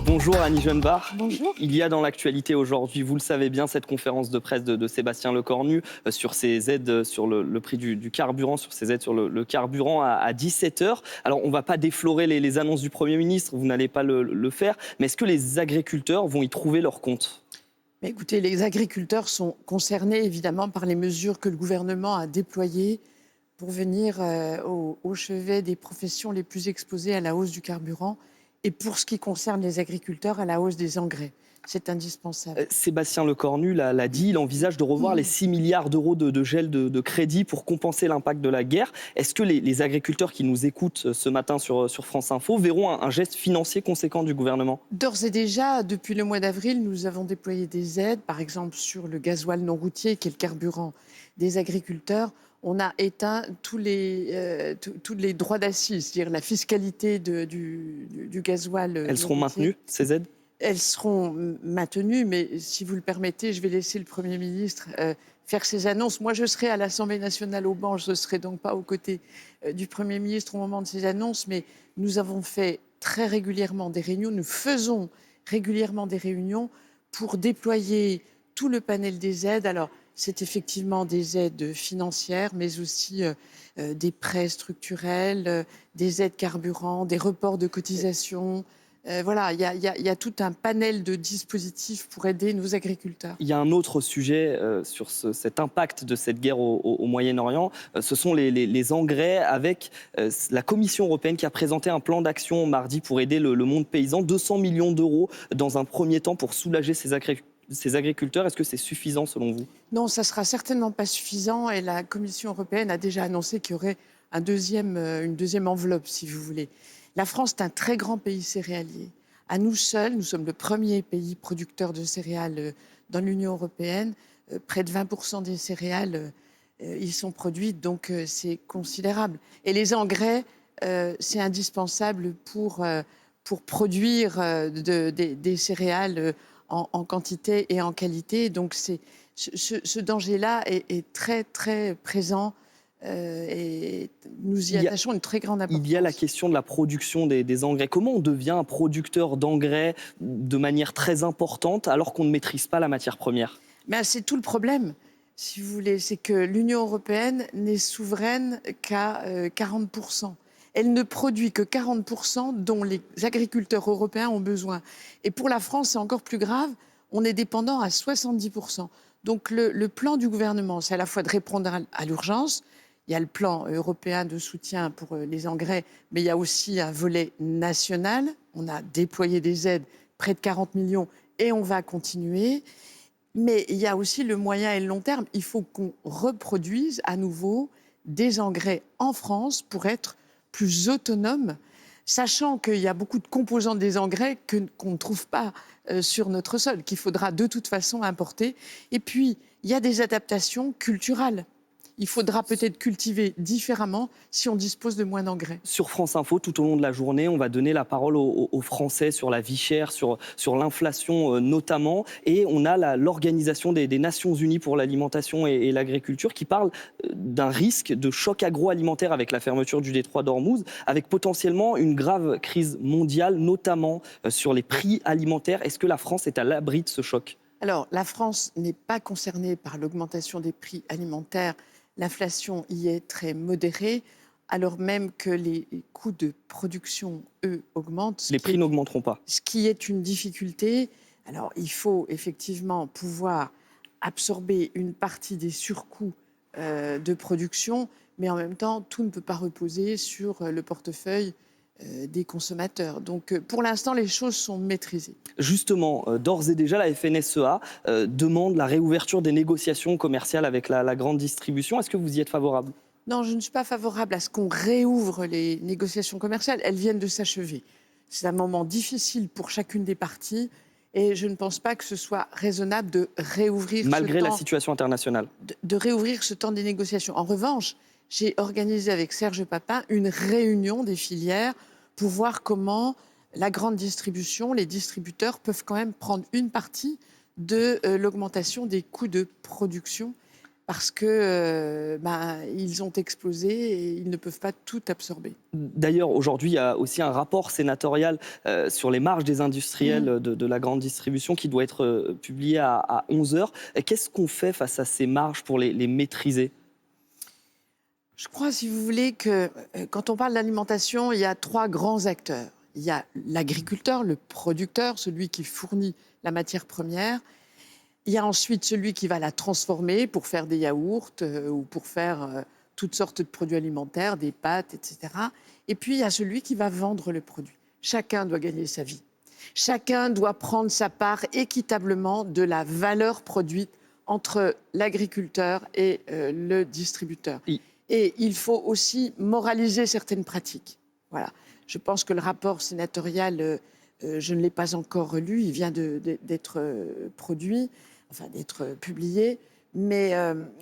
Bonjour Annie Genevard. Bonjour. Il y a dans l'actualité aujourd'hui, vous le savez bien, cette conférence de presse de Sébastien Lecornu sur ces aides sur le prix du carburant, sur ces aides sur le carburant à 17h. Alors on ne va pas déflorer les annonces du Premier ministre, vous n'allez pas le faire, mais est-ce que les agriculteurs vont y trouver leur compte ? Mais écoutez, les agriculteurs sont concernés évidemment par les mesures que le gouvernement a déployées pour venir au chevet des professions les plus exposées à la hausse du carburant et pour ce qui concerne les agriculteurs, à la hausse des engrais. C'est indispensable. Sébastien Lecornu l'a dit, il envisage de revoir les 6 milliards d'euros de gel de crédit pour compenser l'impact de la guerre. Est-ce que les agriculteurs qui nous écoutent ce matin sur France Info verront un geste financier conséquent du gouvernement ? D'ores et déjà, depuis le mois d'avril, nous avons déployé des aides, par exemple sur le gasoil non routier, qui est le carburant des agriculteurs. On a éteint tous les droits d'assises, c'est-à-dire la fiscalité du gasoil. Elles seront maintenues, ces aides ? Elles seront maintenues, mais si vous le permettez, je vais laisser le Premier ministre faire ses annonces. Moi, je serai à l'Assemblée nationale au banc, je ne serai donc pas aux côtés du Premier ministre au moment de ses annonces, mais nous avons fait très régulièrement des réunions, nous faisons régulièrement des réunions pour déployer tout le panel des aides. Alors, c'est effectivement des aides financières, mais aussi des prêts structurels, des aides carburant, des reports de cotisations. Voilà, il y a tout un panel de dispositifs pour aider nos agriculteurs. Il y a un autre sujet sur cet impact de cette guerre au Moyen-Orient. Ce sont les engrais avec la Commission européenne qui a présenté un plan d'action mardi pour aider le monde paysan. 200 millions d'euros dans un premier temps pour soulager ces agriculteurs. Est-ce que c'est suffisant selon vous ? Non, ça ne sera certainement pas suffisant et la Commission européenne a déjà annoncé qu'il y aurait une deuxième enveloppe, si vous voulez. La France est un très grand pays céréalier. À nous seuls, nous sommes le premier pays producteur de céréales dans l'Union européenne. Près de 20% des céréales y sont produites, donc c'est considérable. Et les engrais, c'est indispensable pour produire des céréales en quantité et en qualité. Donc ce danger-là est très, très présent. Et nous y attachons une très grande importance. Il y a la question de la production des engrais. Comment on devient un producteur d'engrais de manière très importante alors qu'on ne maîtrise pas la matière première ? Mais c'est tout le problème, si vous voulez. C'est que l'Union européenne n'est souveraine qu'à 40%. Elle ne produit que 40% dont les agriculteurs européens ont besoin. Et pour la France, c'est encore plus grave. On est dépendant à 70%. Donc le plan du gouvernement, c'est à la fois de répondre à l'urgence. Il y a le plan européen de soutien pour les engrais, mais il y a aussi un volet national. On a déployé des aides, près de 40 millions, et on va continuer. Mais il y a aussi le moyen et le long terme. Il faut qu'on reproduise à nouveau des engrais en France pour être plus autonome, sachant qu'il y a beaucoup de composants des engrais qu'on ne trouve pas sur notre sol, qu'il faudra de toute façon importer. Et puis, il y a des adaptations culturelles. Il faudra peut-être cultiver différemment si on dispose de moins d'engrais. Sur France Info, tout au long de la journée, on va donner la parole aux Français sur la vie chère, sur l'inflation notamment. Et on a l'Organisation des Nations Unies pour l'alimentation et l'agriculture qui parle d'un risque de choc agroalimentaire avec la fermeture du détroit d'Ormuz, avec potentiellement une grave crise mondiale, notamment sur les prix alimentaires. Est-ce que la France est à l'abri de ce choc ? Alors, la France n'est pas concernée par l'augmentation des prix alimentaires. L'inflation y est très modérée, alors même que les coûts de production, eux, augmentent. Les prix n'augmenteront pas. Ce qui est une difficulté. Alors, il faut effectivement pouvoir absorber une partie des surcoûts de production, mais en même temps, tout ne peut pas reposer sur le portefeuille des consommateurs. Donc, pour l'instant, les choses sont maîtrisées. Justement, d'ores et déjà, la FNSEA demande la réouverture des négociations commerciales avec la grande distribution. Est-ce que vous y êtes favorable ? Non, je ne suis pas favorable à ce qu'on réouvre les négociations commerciales. Elles viennent de s'achever. C'est un moment difficile pour chacune des parties et je ne pense pas que ce soit raisonnable de réouvrir malgré la situation internationale. De réouvrir ce temps des négociations. En revanche, j'ai organisé avec Serge Papin une réunion des filières pour voir comment la grande distribution, les distributeurs peuvent quand même prendre une partie de l'augmentation des coûts de production parce que ils ont explosé et ils ne peuvent pas tout absorber. D'ailleurs, aujourd'hui, il y a aussi un rapport sénatorial sur les marges des industriels Mmh. de la grande distribution qui doit être publié à 11 heures. Qu'est-ce qu'on fait face à ces marges pour les maîtriser? Je crois, si vous voulez, que quand on parle d'alimentation, il y a 3 grands acteurs. Il y a l'agriculteur, le producteur, celui qui fournit la matière première. Il y a ensuite celui qui va la transformer pour faire des yaourts ou pour faire toutes sortes de produits alimentaires, des pâtes, etc. Et puis, il y a celui qui va vendre le produit. Chacun doit gagner sa vie. Chacun doit prendre sa part équitablement de la valeur produite entre l'agriculteur et le distributeur. I- Et il faut aussi moraliser certaines pratiques. Voilà. Je pense que le rapport sénatorial, je ne l'ai pas encore lu, il vient d'être produit, enfin d'être publié. Mais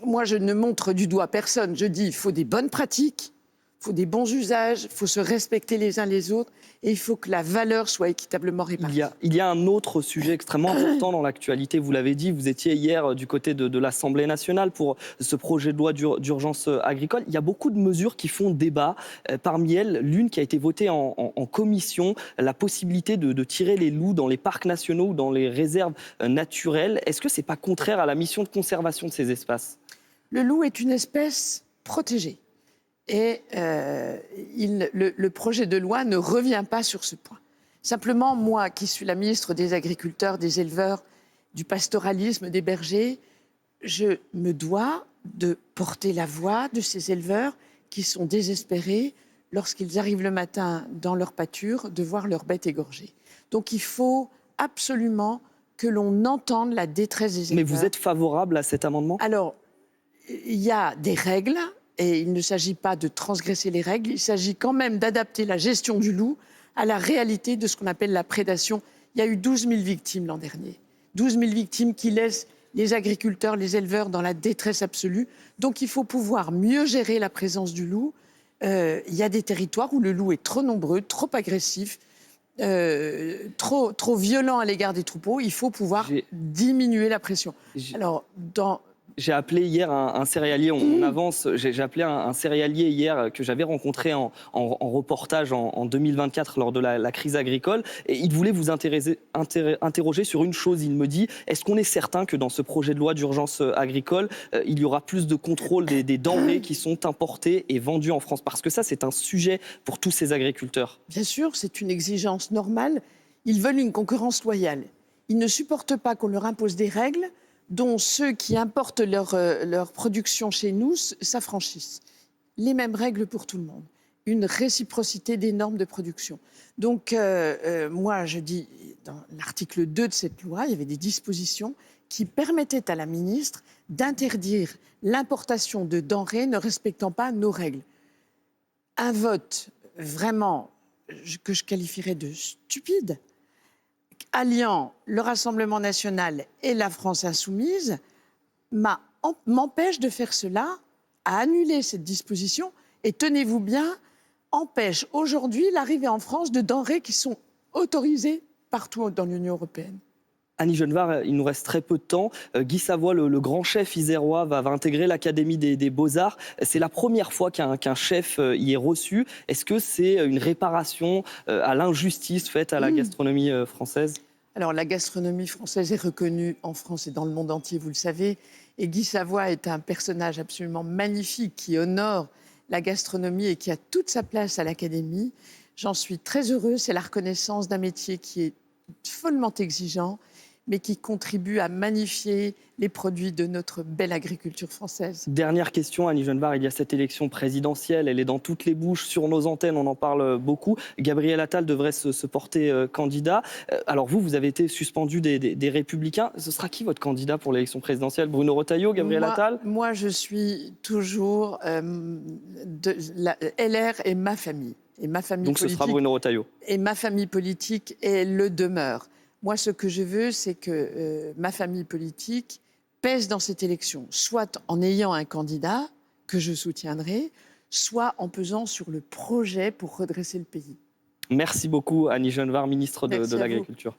moi, je ne montre du doigt personne. Je dis, il faut des bonnes pratiques, il faut des bons usages, il faut se respecter les uns les autres et il faut que la valeur soit équitablement répartie. Il y a un autre sujet extrêmement important dans l'actualité. Vous l'avez dit, vous étiez hier du côté de l'Assemblée nationale pour ce projet de loi d'urgence agricole. Il y a beaucoup de mesures qui font débat. Parmi elles, l'une qui a été votée en commission, la possibilité de tirer les loups dans les parcs nationaux ou dans les réserves naturelles. Est-ce que ce n'est pas contraire à la mission de conservation de ces espaces? Le loup est une espèce protégée. Et le projet de loi ne revient pas sur ce point. Simplement, moi, qui suis la ministre des Agriculteurs, des éleveurs, du pastoralisme, des bergers, je me dois de porter la voix de ces éleveurs qui sont désespérés lorsqu'ils arrivent le matin dans leur pâture de voir leurs bêtes égorgées. Donc il faut absolument que l'on entende la détresse des éleveurs. Mais vous êtes favorable à cet amendement? Alors, il y a des règles et il ne s'agit pas de transgresser les règles, il s'agit quand même d'adapter la gestion du loup à la réalité de ce qu'on appelle la prédation. Il y a eu 12 000 victimes l'an dernier. 12 000 victimes qui laissent les agriculteurs, les éleveurs dans la détresse absolue. Donc il faut pouvoir mieux gérer la présence du loup. Il y a des territoires où le loup est trop nombreux, trop agressif, trop violent à l'égard des troupeaux. Il faut pouvoir diminuer la pression. Alors, J'ai appelé hier un céréalier, on avance, j'ai appelé un céréalier hier que j'avais rencontré en reportage en 2024 lors de la crise agricole. Et il voulait vous interroger sur une chose. Il me dit, est-ce qu'on est certain que dans ce projet de loi d'urgence agricole, il y aura plus de contrôle des denrées qui sont importées et vendues en France? Parce que ça, c'est un sujet pour tous ces agriculteurs. Bien sûr, c'est une exigence normale. Ils veulent une concurrence loyale. Ils ne supportent pas qu'on leur impose des règles dont ceux qui importent leur production chez nous s'affranchissent. Les mêmes règles pour tout le monde. Une réciprocité des normes de production. Donc, moi, je dis, dans l'article 2 de cette loi, il y avait des dispositions qui permettaient à la ministre d'interdire l'importation de denrées ne respectant pas nos règles. Un vote vraiment que je qualifierais de stupide, alliant le Rassemblement national et la France insoumise, m'empêche de faire cela, à annuler cette disposition, et tenez-vous bien, empêche aujourd'hui l'arrivée en France de denrées qui sont autorisées partout dans l'Union européenne. Annie Genevard, il nous reste très peu de temps. Guy Savoy, le grand chef isérois, va intégrer l'Académie des Beaux-Arts. C'est la première fois qu'un chef y est reçu. Est-ce que c'est une réparation à l'injustice faite à la gastronomie française ? Alors, la gastronomie française est reconnue en France et dans le monde entier, vous le savez. Et Guy Savoy est un personnage absolument magnifique qui honore la gastronomie et qui a toute sa place à l'Académie. J'en suis très heureuse. C'est la reconnaissance d'un métier qui est follement exigeant, mais qui contribue à magnifier les produits de notre belle agriculture française. Dernière question, Annie Genevard, il y a cette élection présidentielle, elle est dans toutes les bouches, sur nos antennes, on en parle beaucoup. Gabriel Attal devrait se porter candidat. Alors vous avez été suspendu des Républicains. Ce sera qui votre candidat pour l'élection présidentielle? Bruno Retailleau, Gabriel Attal? Moi, je suis toujours LR et ma famille. Et ma famille Donc politique, ce sera Bruno Retailleau. Et ma famille politique, elle le demeure. Moi, ce que je veux, c'est que ma famille politique pèse dans cette élection, soit en ayant un candidat que je soutiendrai, soit en pesant sur le projet pour redresser le pays. Merci beaucoup, Annie Genevard, ministre de Merci à vous. l'Agriculture.